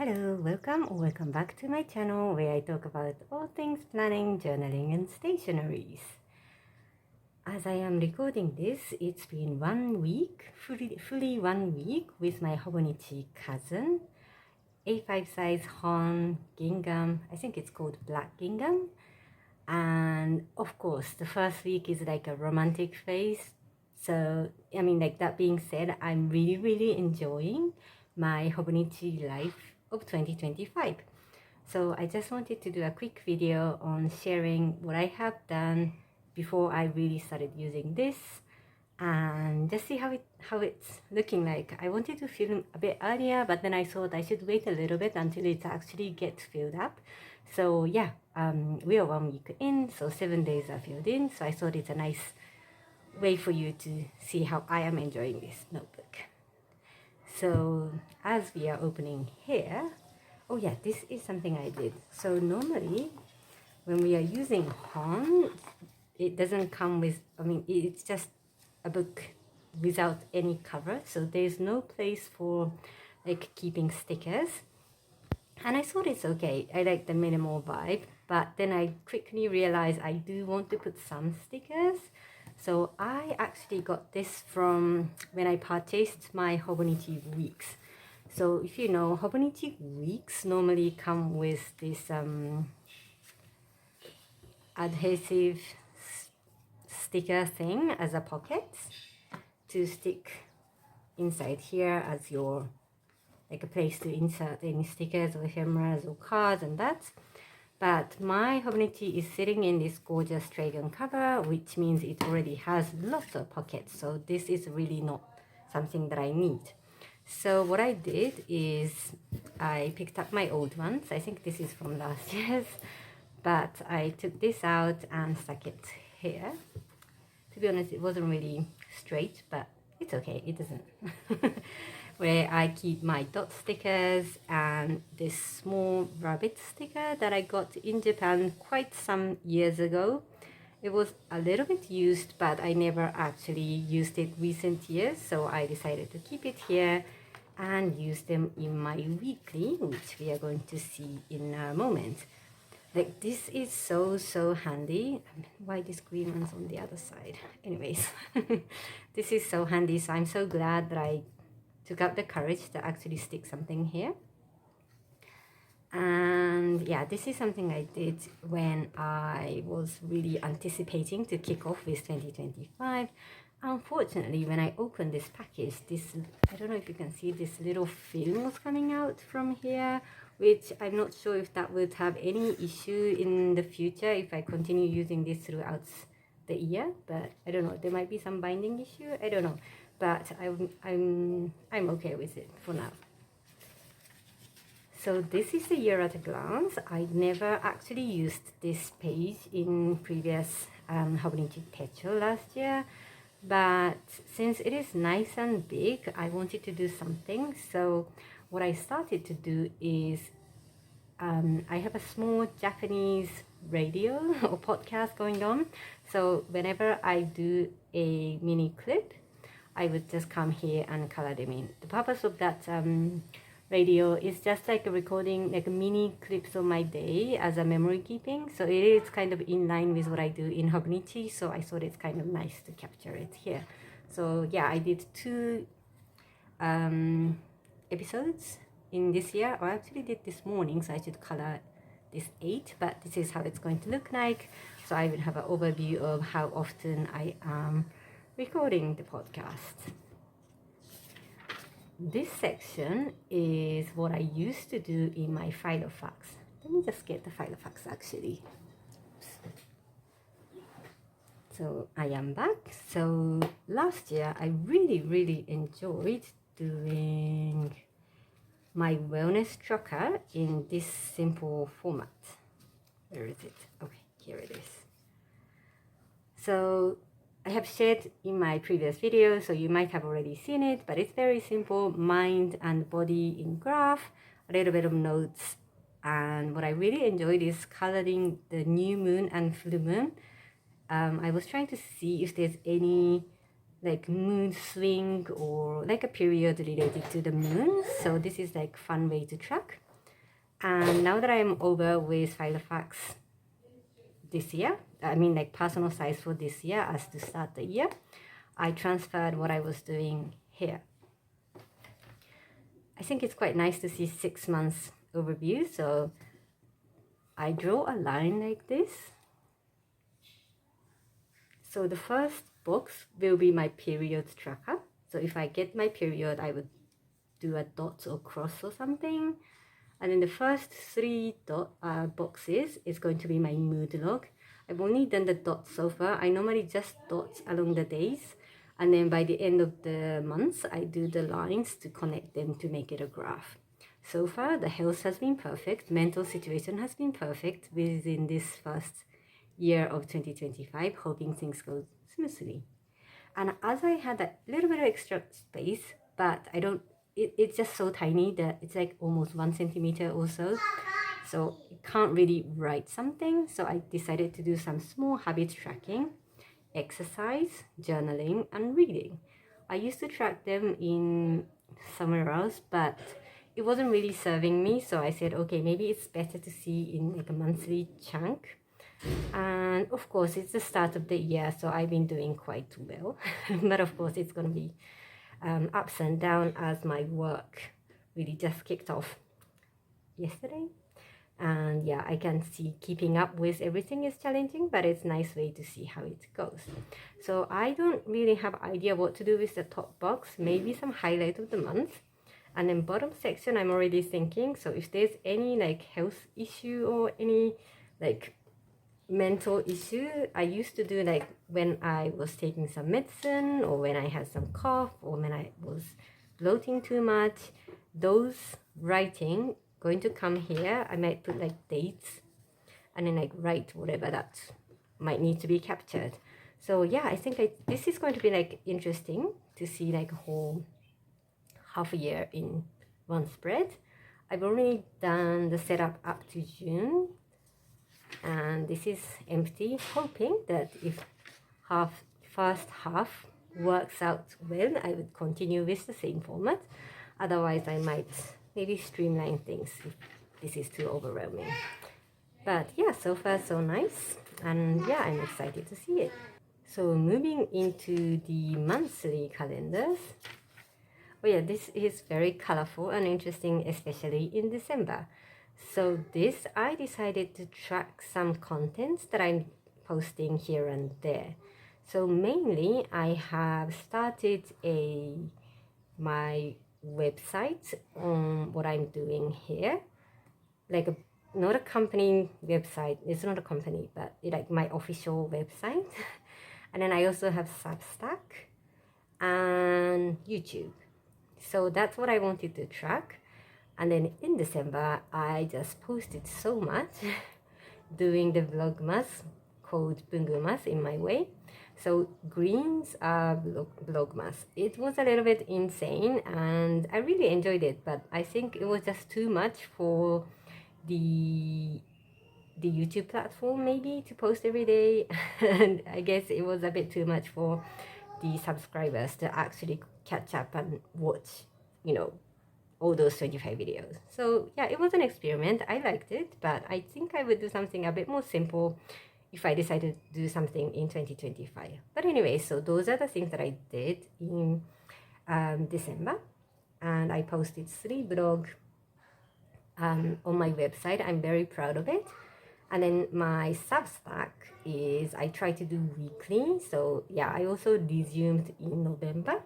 Hello, welcome or welcome back to my channel where I talk about all things planning, journaling and stationaries. As I am recording this, it's been 1 week, fully 1 week with my Hobonichi Cousin A5 size HON ghingam. I think it's called black ghingam. And of course, the first week is like a romantic phase. So, like that being said, I'm really enjoying my Hobonichi life of 2025. So I just wanted to do a quick video on sharing what I have done before I really started using this and just see how it's looking like. I wanted to film a bit earlier, but then I thought I should wait a little bit until it actually gets filled up. So yeah, we are 1 week in, so 7 days are filled in. So I thought it's a nice way for you to see how I am enjoying this notebook. So as we are opening here, oh yeah, this is something I did. So normally when we are using HON, it doesn't come with, it's just a book without any cover. So there's no place for like keeping stickers. And I thought it's okay. I like the minimal vibe, but then I quickly realized I do want to put some stickers. So I actually got this from when I purchased my Hobonichi Weeks. So if you know, Hobonichi Weeks normally come with this adhesive sticker thing as a pocket to stick inside here as your like a place to insert any stickers or ephemera or cards and that. But my Hobonichi is sitting in this gorgeous dragon cover, which means it already has lots of pockets. So this is really not something that I need. So what I did is I picked up my old ones. I think this is from last year's, but I took this out and stuck it here. To be honest, it wasn't really straight, but it's okay, it doesn't. Where I keep my dot stickers and this small rabbit sticker that I got in Japan quite some years ago. It was a little bit used, but I never actually used it recent years, so I decided to keep it here and use them in my weekly, which we are going to see in a moment. Like this is so handy. Why this green one's on the other side? Anyways, this is so handy, so I'm so glad that I took out the courage to actually stick something here. And yeah, this is something I did when I was really anticipating to kick off with 2025. Unfortunately, when I opened this package, I don't know if you can see, this little film was coming out from here, which I'm not sure if that would have any issue in the future if I continue using this throughout the year. But I don't know, there might be some binding issue, I don't know, but I'm okay with it for now. So this is the year at a glance. I never actually used this page in previous Hobonichi Techo last year, but since it is nice and big, I wanted to do something. So what I started to do is I have a small Japanese radio or podcast going on. So whenever I do a mini clip, I would just come here and color them in. The purpose of that radio is just like a recording, like a mini clips of my day as a memory keeping. So it is kind of in line with what I do in Hobonichi. So I thought it's kind of nice to capture it here. So yeah, I did 2 episodes in this year, or I actually did this morning, so I should color this 8, but this is how it's going to look like. So I will have an overview of how often I am recording the podcast. This section is what I used to do in my Fof Fox. Let me just get the Fof Fox actually. So I am back. So last year I really enjoyed doing my wellness tracker in this simple format. Where is it? Okay, here it is. So I have shared in my previous video, so you might have already seen it, but it's very simple: mind and body in graph, a little bit of notes, and what I really enjoyed is coloring the new moon and full moon. I was trying to see if there's any like moon swing or like a period related to the moon. So this is like fun way to track. And now that I'm over with Fof this year, I mean like personal size for this year as to start the year, I transferred what I was doing here. I think it's quite nice to see 6 months overview. So I draw a line like this. So the first box will be my period tracker. So if I get my period, I would do a dot or cross or something. And then the first three boxes is going to be my mood log. I've only done the dots so far. I normally just dot along the days. And then by the end of the month, I do the lines to connect them to make it a graph. So far, the health has been perfect. Mental situation has been perfect within this first year of 2025, hoping things go smoothly. And as I had a little bit of extra space, but I don't, it's just so tiny that it's like almost 1 centimeter or so. So I can't really write something. So I decided to do some small habit tracking, exercise, journaling, and reading. I used to track them in somewhere else, but it wasn't really serving me. So I said, okay, maybe it's better to see in like a monthly chunk. And of course, it's the start of the year, so I've been doing quite well. But of course, it's going to be ups and downs as my work really just kicked off yesterday. And yeah, I can see keeping up with everything is challenging, but it's a nice way to see how it goes. So I don't really have idea what to do with the top box, maybe some highlight of the month. And then bottom section, I'm already thinking, so if there's any like health issue or any like mental issue, I used to do like when I was taking some medicine or when I had some cough or when I was bloating too much, those writing going to come here. I might put like dates and then like write whatever that might need to be captured. So yeah, I think this is going to be like interesting to see like a whole half a year in one spread. I've already done the setup up to June, and this is empty, hoping that if first half works out well, I would continue with the same format. Otherwise, I might maybe streamline things if this is too overwhelming. But yeah, so far so nice, and yeah, I'm excited to see it. So moving into the monthly calendars. Oh yeah, this is very colorful and interesting, especially in December. So this, I decided to track some contents that I'm posting here and there. So mainly I have started my website on what I'm doing here, like not a company website. It's not a company, but like my official website. And then I also have Substack and YouTube. So that's what I wanted to track. And then in December, I just posted so much doing the vlogmas called Bungumas in my way. So greens are vlogmas. It was a little bit insane and I really enjoyed it, but I think it was just too much for the YouTube platform maybe to post every day. And I guess it was a bit too much for the subscribers to actually catch up and watch, you know, all those 25 videos. So yeah, it was an experiment. I liked it, but I think I would do something a bit more simple if I decided to do something in 2025. But anyway, so those are the things that I did in December, and I posted 3 blogs on my website. I'm very proud of it. And then my Substack is I try to do weekly. So yeah, I also resumed in November.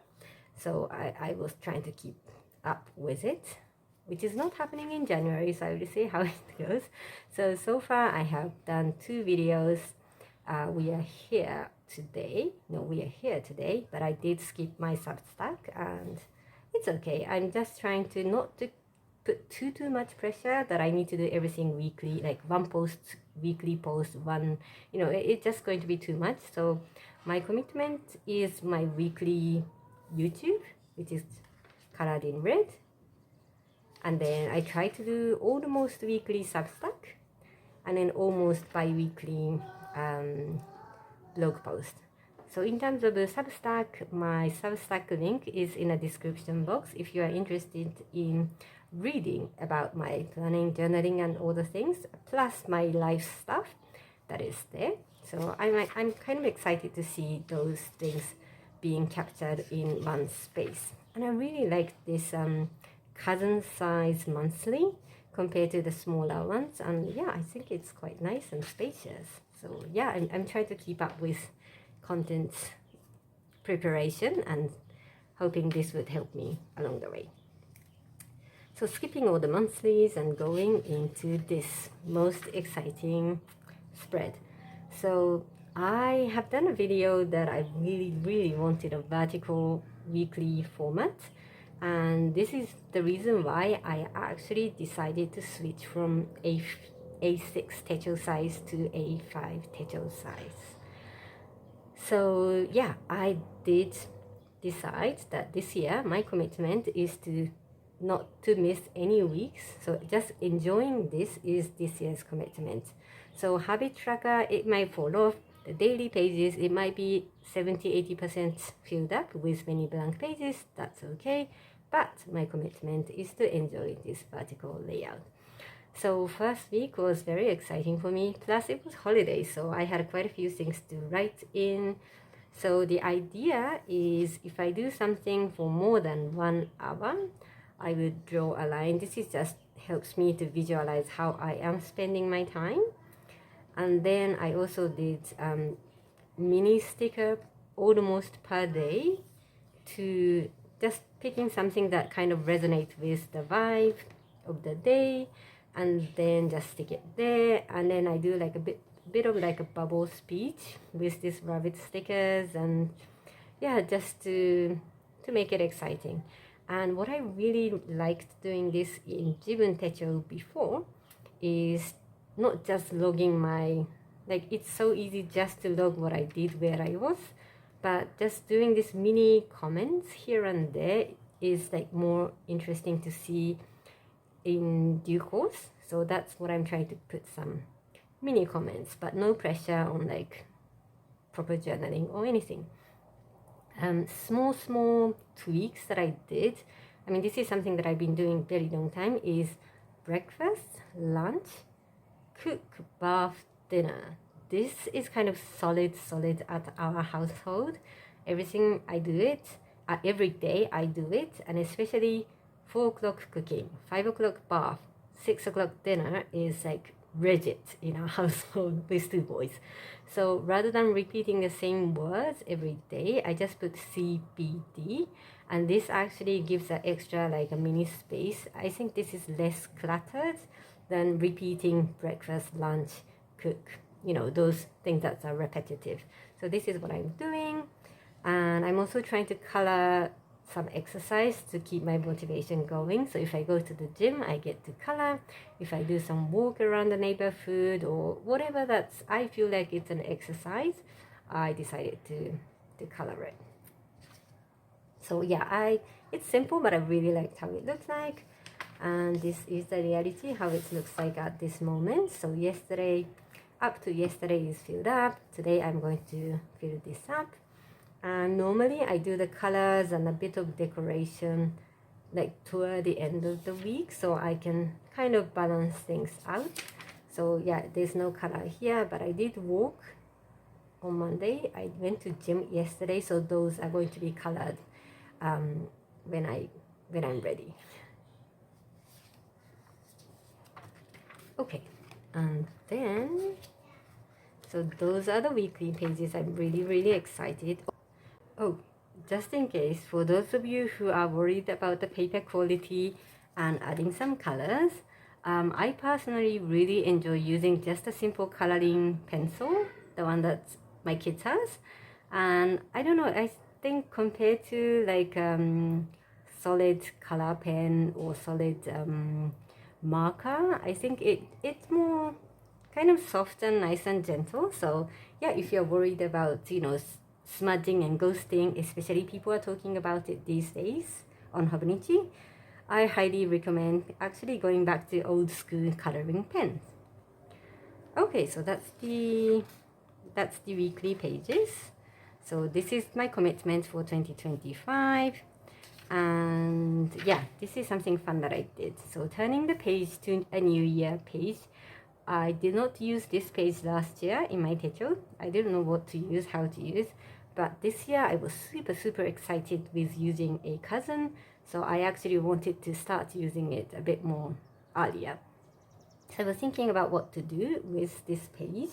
So I was trying to keep up with it, which is not happening in January. So I will see how it goes. So far I have done 2 videos. We are here today. No, we are here today, but I did skip my Substack and it's okay. I'm just trying to not to put too much pressure that I need to do everything weekly, like one post, weekly post, one, you know, it's just going to be too much. So my commitment is my weekly YouTube, which is colored in red. And then I try to do almost weekly Substack and then almost bi-weekly blog post. So in terms of the Substack, my Substack link is in a description box if you are interested in reading about my planning, journaling, and all the things, plus my life stuff that is there. So I'm kind of excited to see those things being captured in one space. And I really like this cousin size monthly compared to the smaller ones. And yeah, I think it's quite nice and spacious. So yeah, I'm trying to keep up with content preparation and hoping this would help me along the way. So skipping all the monthlies and going into this most exciting spread. So I have done a video that I really wanted a vertical weekly format, and this is the reason why I actually decided to switch from A6 techo size to A5 techo size. So yeah, I did decide that this year my commitment is to not to miss any weeks. So just enjoying this is this year's commitment. So habit tracker, it might fall off. The daily pages, it might be 70-80% filled up with many blank pages. That's okay. But my commitment is to enjoy this vertical layout. So first week was very exciting for me. Plus it was holiday, so I had quite a few things to write in. So the idea is if I do something for more than 1 hour, I would draw a line. This is just helps me to visualize how I am spending my time. And then I also did mini sticker almost per day to just picking something that kind of resonates with the vibe of the day, and then just stick it there. And then I do like a bit of like a bubble speech with these rabbit stickers, and yeah, just to make it exciting. And what I really liked doing this in Jibun Techo before is not just logging my, like it's so easy just to log what I did where I was, but just doing this mini comments here and there is like more interesting to see in due course. So that's what I'm trying to put, some mini comments, but no pressure on like proper journaling or anything. Small tweaks that I did. I mean, this is something that I've been doing very long time, is breakfast, lunch, cook, bath, dinner. This is kind of solid at our household. Everything I do it, every day I do it, and especially 4 o'clock cooking, 5 o'clock bath, 6 o'clock dinner is like rigid in our household with 2 boys. So rather than repeating the same words every day, I just put CBD, and this actually gives an extra like a mini space. I think this is less cluttered than repeating breakfast, lunch, cook, you know, those things that are repetitive. So this is what I'm doing. And I'm also trying to color some exercise to keep my motivation going. So if I go to the gym, I get to color. If I do some walk around the neighborhood or whatever that's, I feel like it's an exercise, I decided to color it. So yeah, it's simple, but I really liked how it looks like. And this is the reality, how it looks like at this moment. So yesterday, up to yesterday is filled up. Today I'm going to fill this up. And normally I do the colors and a bit of decoration like toward the end of the week, so I can kind of balance things out. So yeah, there's no color here, but I did walk on Monday. I went to gym yesterday, so those are going to be colored when I'm ready. Okay, and then so those are the weekly pages. I'm really excited. Oh, just in case, for those of you who are worried about the paper quality and adding some colors, I personally really enjoy using just a simple coloring pencil, the one that my kids has. And I don't know, I think compared to like solid color pen or solid marker, I think it's more kind of soft and nice and gentle. So yeah, if you're worried about, you know, smudging and ghosting, especially people are talking about it these days on Hobonichi, I highly recommend actually going back to old school coloring pens. Okay, so that's the weekly pages. So this is my commitment for 2025. And yeah, this is something fun that I did. So turning the page to a new year page. I did not use this page last year in my techo. I didn't know what to use, how to use, but this year I was super excited with using a cousin, so I actually wanted to start using it a bit more earlier. So I was thinking about what to do with this page,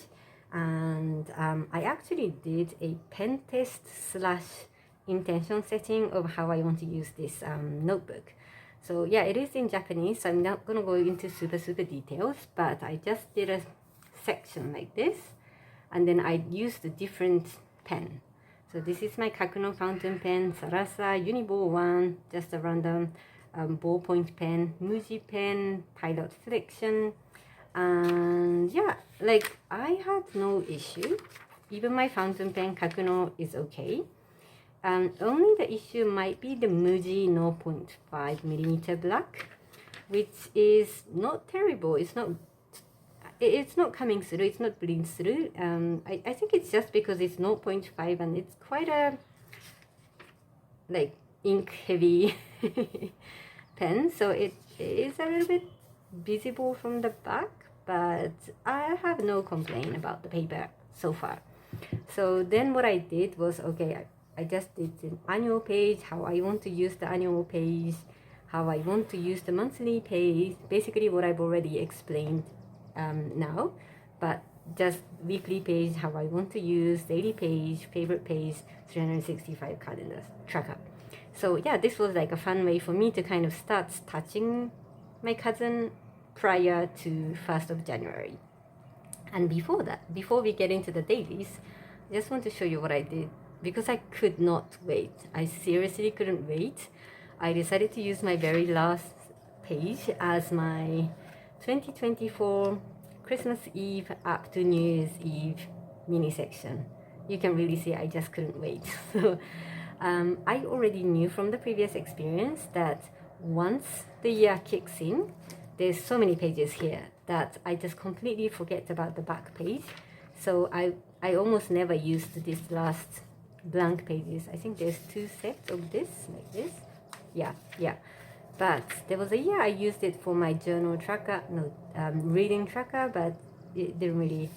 and I actually did a pen test slash intention setting of how I want to use this notebook. So yeah, it is in Japanese, so I'm not going to go into super details, but I just did a section like this, and then I used a different pen. So this is my Kakuno fountain pen, Sarasa Uniball 1, just a random ballpoint pen, Muji pen, Pilot Flexion, and yeah, like I had no issue. Even my fountain pen Kakuno is okay. Only the issue might be the Muji 0.5 millimeter black, which is not terrible. It's not coming through. It's not bleeding through. I think it's just because it's 0.5 and it's quite a like ink heavy pen, so it is a little bit visible from the back, but I have no complaint about the paper so far. So then what I did was, okay, I just did an annual page, how I want to use the annual page, how I want to use the monthly page, basically what I've already explained now, but just weekly page, how I want to use, daily page, favorite page, 365 calendars, tracker. So yeah, this was like a fun way for me to kind of start touching my cousin prior to 1st of January. And before that, before we get into the dailies, I just want to show you what I did because I could not wait. I seriously couldn't wait. I decided to use my very last page as my 2024 Christmas Eve up to New Year's Eve mini section. You can really see I just couldn't wait. So I already knew from the previous experience that once the year kicks in, there's so many pages here that I just completely forget about the back page. So I almost never used this last blank pages. I think there's 2 sets of this, like this. Yeah. But there was a year I used it for my journal tracker, reading tracker, but it didn't really,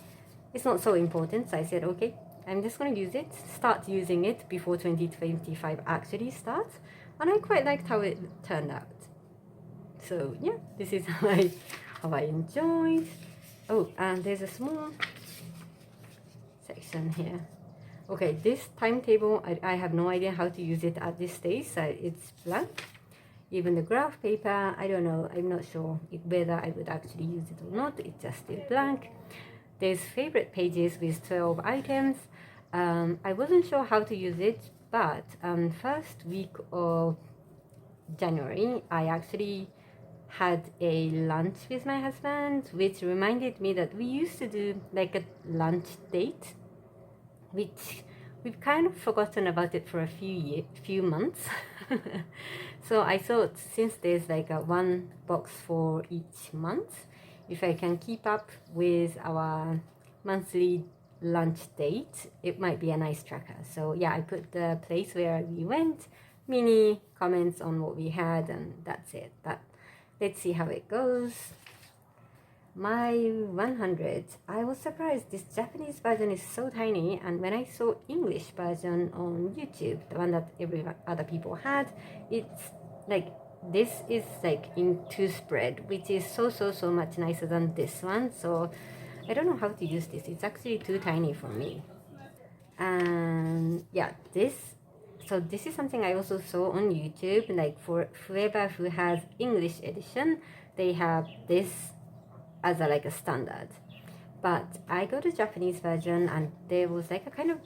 it's not so important. So I said, okay, I'm just going to use it, start using it before 2025 actually starts. And I quite liked how it turned out. So yeah, this is how I enjoyed. Oh, and there's a small section here. Okay, this timetable, I have no idea how to use it at this stage, so it's blank. Even the graph paper, I don't know, I'm not sure whether I would actually use it or not. It's just still blank. There's favorite pages with 12 items. I wasn't sure how to use it, but first week of January, I actually had a lunch with my husband, which reminded me that we used to do like a lunch date, which we've kind of forgotten about it for a few months. So I thought, since there's like a 1 box for each month, if I can keep up with our monthly lunch date, it might be a nice tracker. So yeah, I put the place where we went, mini comments on what we had, and that's it. But let's see how it goes. My 100, I was surprised. This Japanese version is so tiny, and when I saw English version on YouTube, the one that every other people had, it's like this is like in 2 spread, which is so much nicer than this one. So I don't know how to use this. It's actually too tiny for me. And yeah, this is something I also saw on YouTube. Like for whoever who has English edition, they have this as a standard. But I got a Japanese version, and there was like a kind of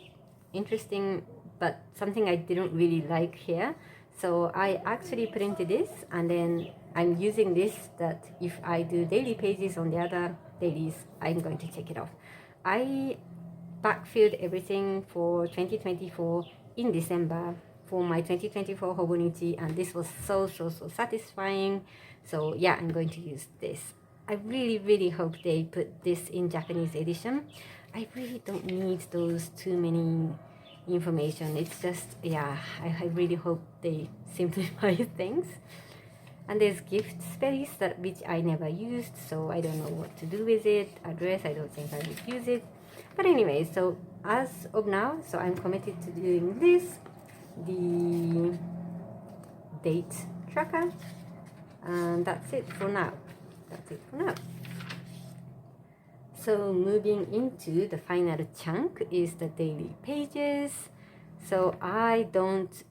interesting, but something I didn't really like here. So I actually printed this, and then I'm using this, that if I do daily pages on the other dailies, I'm going to take it off. I backfilled everything for 2024 in December for my 2024 Hobonichi, and this was so satisfying. So yeah, I'm going to use this. I really hope they put this in Japanese edition. I really don't need those too many, information. It's just, yeah, I really hope they simplify things. And there's gift space which I never used, so I don't know what to do with it. Address, I don't think I would use it. But anyway, so as of now, so I'm committed to doing this, the date tracker, and that's it for now. So moving into the final chunk is the daily pages. So I don't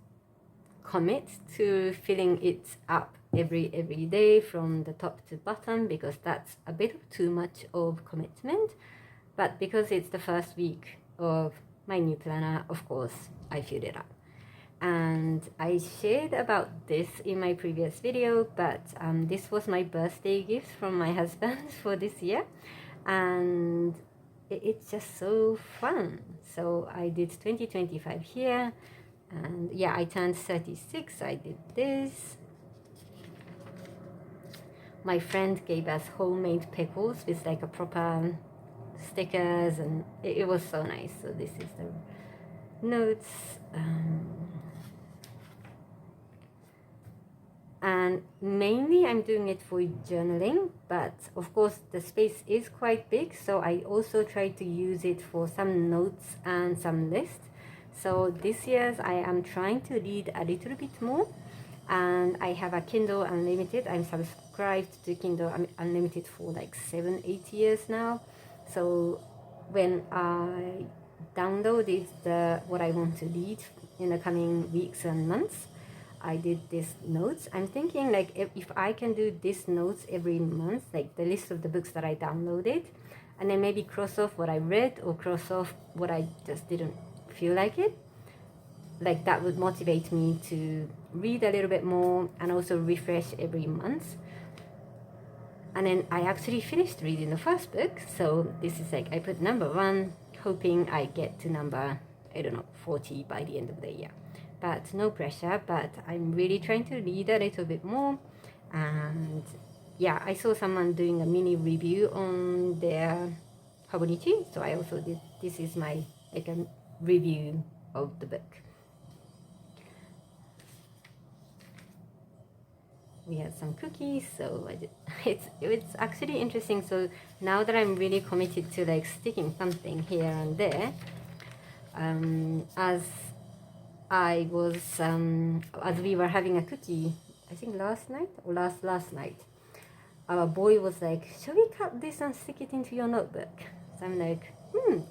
commit to filling it up every day from the top to bottom, because that's a bit of too much of commitment. But because it's the first week of my new planner, of course I filled it up. And I shared about this in my previous video, but this was my birthday gift from my husband for this year, and it's just so fun. So I did 2025 here, and yeah, I turned 36. I did this. My friend gave us homemade pickles with like a proper stickers, and it was so nice. So this is the notes, and mainly I'm doing it for journaling, but of course the space is quite big, so I also try to use it for some notes and some lists. So this year I am trying to read a little bit more, and I have a Kindle Unlimited. I'm subscribed to Kindle Unlimited for like 7-8 years now. So when I downloaded what I want to read in the coming weeks and months, I did this notes. I'm thinking like if I can do this notes every month, like the list of the books that I downloaded, and then maybe cross off what I read or cross off what I just didn't feel like it, like that would motivate me to read a little bit more and also refresh every month. And then I actually finished reading the first book, so this is like I put number 1, hoping I get to number, I don't know, 40 by the end of the year. But no pressure, but I'm really trying to read a little bit more. And yeah, I saw someone doing a mini review on their Hobonichi, so I also did. This is my like a review of the book. We had some cookies, so it's actually interesting. So now that I'm really committed to like sticking something here and there, as we were having a cookie, I think last night or last night, our boy was like, "Shall we cut this and stick it into your notebook?" So I'm like,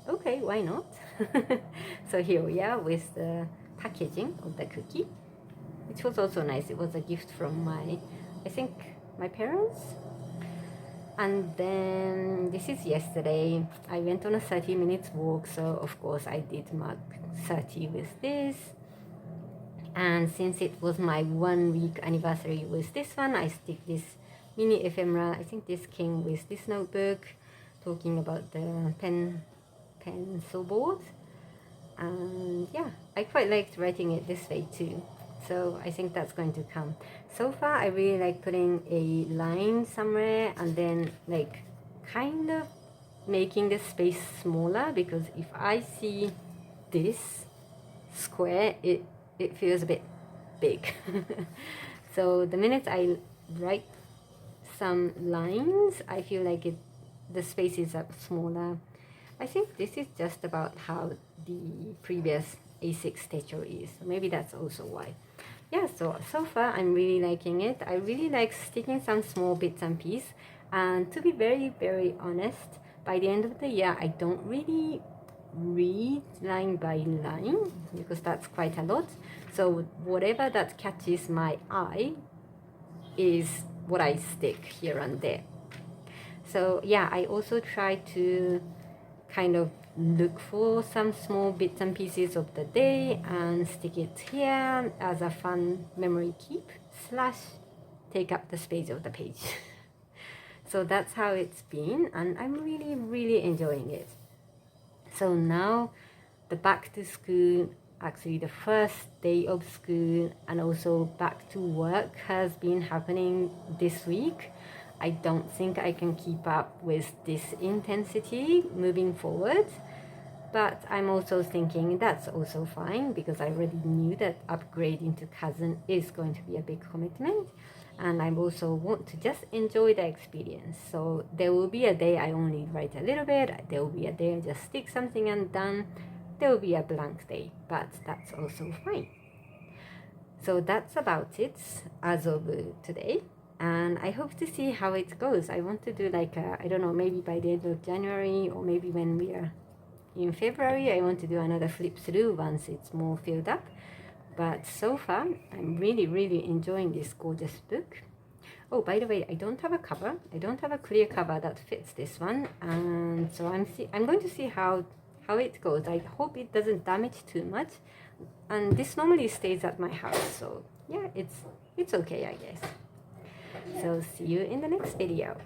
okay, why not? So here we are with the packaging of the cookie, which was also nice. It was a gift from I think my parents. And then this is yesterday. I went on a 30-minute walk, so of course I did mark 30 with this. And since it was my 1-week anniversary with this one, I stick this mini ephemera. I think this came with this notebook, talking about the pencil board. And yeah, I quite liked writing it this way too. So I think that's going to come. So far, I really like putting a line somewhere and then like kind of making the space smaller, because if I see this square, it feels a bit big. So the minute I write some lines, I feel like the space is up smaller. I think this is just about how the previous A6 teacher is. So maybe that's also why. Yeah, so far I'm really liking it. I really like sticking some small bits and pieces. And to be very, very honest, by the end of the year, I don't really read line by line, because that's quite a lot. So whatever that catches my eye is what I stick here and there. So yeah, I also try to kind of look for some small bits and pieces of the day and stick it here as a fun memory keep / take up the space of the page. So that's how it's been, and I'm really, really enjoying it. So now the back to school, actually the first day of school, and also back to work has been happening this week. I don't think I can keep up with this intensity moving forward. But I'm also thinking that's also fine, because I already knew that upgrading to Cousin is going to be a big commitment, and I also want to just enjoy the experience. So there will be a day I only write a little bit, there will be a day I just stick something and done, there will be a blank day, but that's also fine. So that's about it as of today, and I hope to see how it goes. I want to do like I don't know, maybe by the end of January, or maybe when we are in February, I want to do another flip through once it's more filled up. But so far, I'm really enjoying this gorgeous book. Oh, by the way, I don't have a cover. I don't have a clear cover that fits this one, and so I'm going to see how it goes. I hope it doesn't damage too much. And this normally stays at my house, so yeah, it's okay, I guess. So see you in the next video.